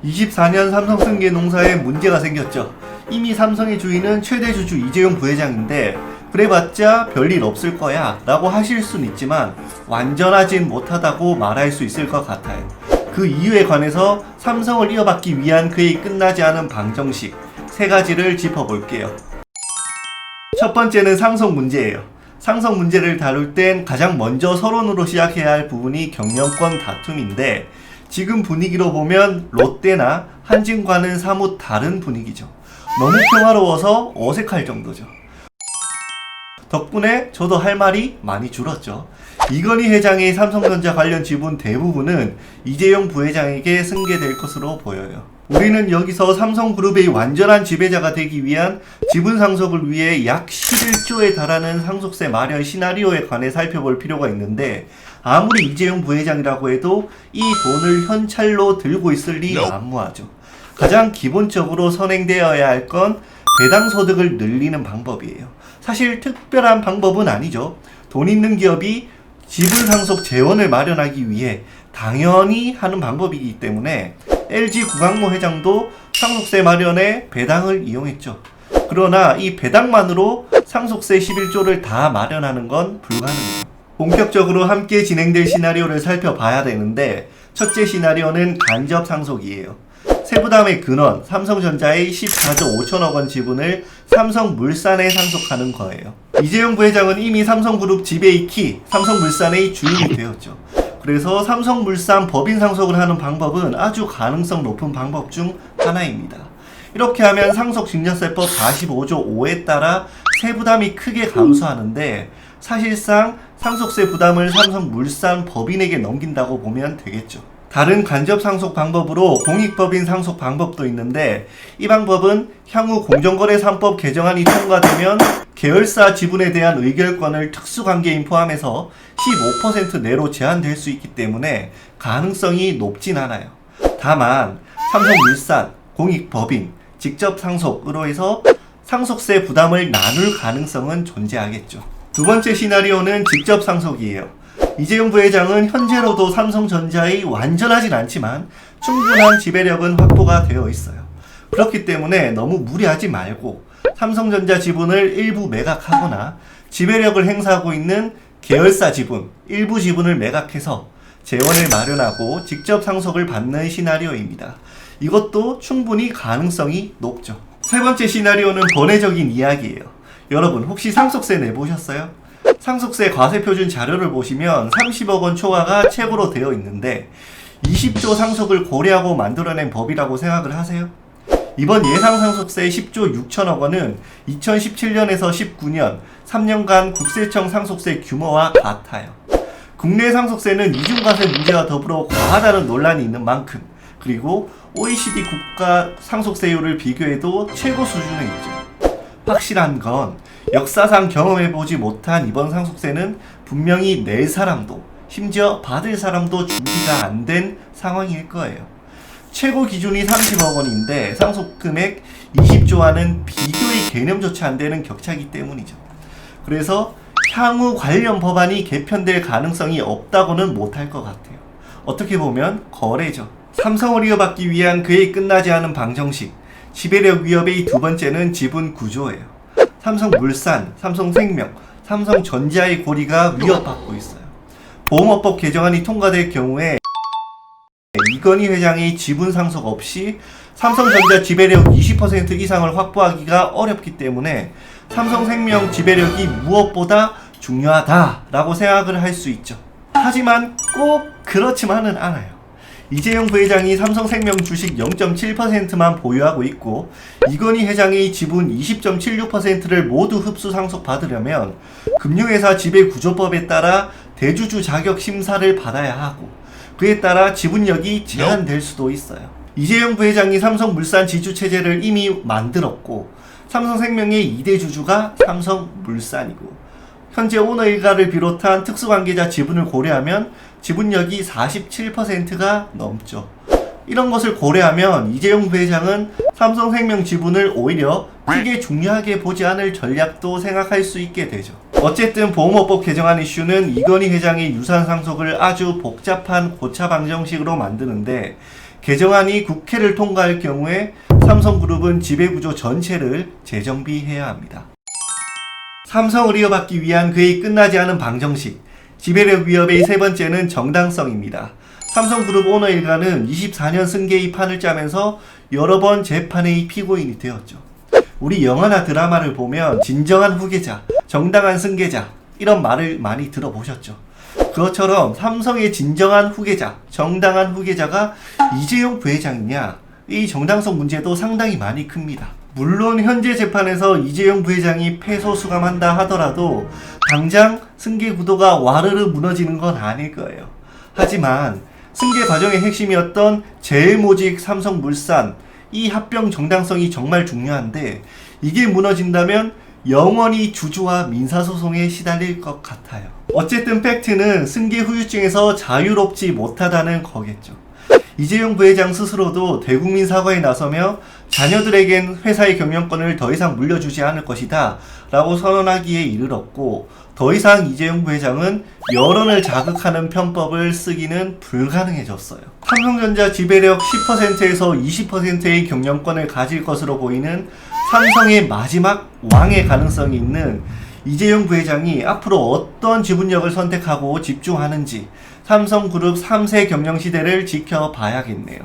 24년 삼성 승계 농사에 문제가 생겼죠. 이미 삼성의 주인은 최대 주주 이재용 부회장인데 그래봤자 별일 없을 거야 라고 하실 순 있지만 완전하진 못하다고 말할 수 있을 것 같아요. 그 이유에 관해서 삼성을 이어받기 위한 그의 끝나지 않은 방정식 3가지를 짚어볼게요. 첫 번째는 상속 문제예요. 상속 문제를 다룰 땐 가장 먼저 서론으로 시작해야 할 부분이 경영권 다툼인데 지금 분위기로 보면 롯데나 한진과는 사뭇 다른 분위기죠. 너무 평화로워서 어색할 정도죠. 덕분에 저도 할 말이 많이 줄었죠. 이건희 회장의 삼성전자 관련 지분 대부분은 이재용 부회장에게 승계될 것으로 보여요. 우리는 여기서 삼성그룹의 완전한 지배자가 되기 위한 지분 상속을 위해 약 11조에 달하는 상속세 마련 시나리오에 관해 살펴볼 필요가 있는데 아무리 이재용 부회장이라고 해도 이 돈을 현찰로 들고 있을 리 만무하죠. 가장 기본적으로 선행되어야 할 건 배당 소득을 늘리는 방법이에요. 사실 특별한 방법은 아니죠. 돈 있는 기업이 지분 상속 재원을 마련하기 위해 당연히 하는 방법이기 때문에 LG 구강모 회장도 상속세 마련에 배당을 이용했죠. 그러나 이 배당만으로 상속세 11조를 다 마련하는 건 불가능해요. 본격적으로 함께 진행될 시나리오를 살펴봐야 되는데 첫째 시나리오는 간접 상속이에요. 세부담의 근원, 삼성전자의 14조 5천억 원 지분을 삼성물산에 상속하는 거예요. 이재용 부회장은 이미 삼성그룹 지배의 키, 삼성물산의 주인이 되었죠. 그래서 삼성물산 법인 상속을 하는 방법은 아주 가능성 높은 방법 중 하나입니다. 이렇게 하면 상속증여세법 45조 5에 따라 세부담이 크게 감소하는데 사실상 상속세 부담을 삼성물산 법인에게 넘긴다고 보면 되겠죠. 다른 간접 상속 방법으로 공익법인 상속 방법도 있는데 이 방법은 향후 공정거래 3법 개정안이 통과되면 계열사 지분에 대한 의결권을 특수관계인 포함해서 15% 내로 제한될 수 있기 때문에 가능성이 높진 않아요. 다만 삼성물산, 공익법인, 직접 상속으로 해서 상속세 부담을 나눌 가능성은 존재하겠죠. 두 번째 시나리오는 직접 상속이에요. 이재용 부회장은 현재로도 삼성전자의 완전하진 않지만 충분한 지배력은 확보가 되어 있어요. 그렇기 때문에 너무 무리하지 말고 삼성전자 지분을 일부 매각하거나 지배력을 행사하고 있는 계열사 지분, 일부 지분을 매각해서 재원을 마련하고 직접 상속을 받는 시나리오입니다. 이것도 충분히 가능성이 높죠. 세 번째 시나리오는 번외적인 이야기예요. 여러분 혹시 상속세 내보셨어요? 상속세 과세표준 자료를 보시면 30억 원 초과가 최고로 되어 있는데 20조 상속을 고려하고 만들어낸 법이라고 생각을 하세요? 이번 예상 상속세 10조 6천억 원은 2017년에서 19년 3년간 국세청 상속세 규모와 같아요. 국내 상속세는 이중과세 문제와 더불어 과하다는 논란이 있는 만큼 그리고 OECD 국가 상속세율을 비교해도 최고 수준에 있죠. 확실한 건 역사상 경험해보지 못한 이번 상속세는 분명히 낼 사람도 심지어 받을 사람도 준비가 안 된 상황일 거예요. 최고 기준이 30억 원인데 상속금액 20조와는 비교의 개념조차 안 되는 격차이기 때문이죠. 그래서 향후 관련 법안이 개편될 가능성이 없다고는 못할 것 같아요. 어떻게 보면 거래죠. 삼성을 이어받기 위한 그의 끝나지 않은 방정식, 지배력 위협의 두 번째는 지분 구조예요. 삼성물산, 삼성생명, 삼성전자의 고리가 위협받고 있어요. 보험업법 개정안이 통과될 경우에 이건희 회장의 지분 상속 없이 삼성전자 지배력 20% 이상을 확보하기가 어렵기 때문에 삼성생명 지배력이 무엇보다 중요하다라고 생각을 할 수 있죠. 하지만 꼭 그렇지만은 않아요. 이재용 부회장이 삼성생명 주식 0.7%만 보유하고 있고 이건희 회장의 지분 20.76%를 모두 흡수 상속받으려면 금융회사 지배구조법에 따라 대주주 자격 심사를 받아야 하고 그에 따라 지분력이 제한될 수도 있어요. 이재용 부회장이 삼성물산 지주체제를 이미 만들었고 삼성생명의 2대 주주가 삼성물산이고 현재 오너일가를 비롯한 특수관계자 지분을 고려하면 지분력이 47%가 넘죠. 이런 것을 고려하면 이재용 부회장은 삼성생명 지분을 오히려 크게 중요하게 보지 않을 전략도 생각할 수 있게 되죠. 어쨌든 보험업법 개정안 이슈는 이건희 회장의 유산 상속을 아주 복잡한 고차 방정식으로 만드는데 개정안이 국회를 통과할 경우에 삼성그룹은 지배구조 전체를 재정비해야 합니다. 삼성을 이어받기 위한 그의 끝나지 않은 방정식, 지배력 위협의 세 번째는 정당성입니다. 삼성그룹 오너 일가는 24년 승계의 판을 짜면서 여러 번 재판의 피고인이 되었죠. 우리 영화나 드라마를 보면 진정한 후계자, 정당한 승계자 이런 말을 많이 들어보셨죠. 그것처럼 삼성의 진정한 후계자, 정당한 후계자가 이재용 부회장이냐, 이 정당성 문제도 상당히 많이 큽니다. 물론 현재 재판에서 이재용 부회장이 패소 수감한다 하더라도 당장 승계 구도가 와르르 무너지는 건 아닐 거예요. 하지만 승계 과정의 핵심이었던 제일모직 삼성물산, 이 합병 정당성이 정말 중요한데 이게 무너진다면 영원히 주주와 민사소송에 시달릴 것 같아요. 어쨌든 팩트는 승계 후유증에서 자유롭지 못하다는 거겠죠. 이재용 부회장 스스로도 대국민 사과에 나서며 자녀들에겐 회사의 경영권을 더 이상 물려주지 않을 것이다 라고 선언하기에 이르렀고, 더 이상 이재용 부회장은 여론을 자극하는 편법을 쓰기는 불가능해졌어요. 삼성전자 지배력 10%에서 20%의 경영권을 가질 것으로 보이는 삼성의 마지막 왕의 가능성이 있는 이재용 부회장이 앞으로 어떤 지분력을 선택하고 집중하는지 삼성그룹 3세 경영시대를 지켜봐야겠네요.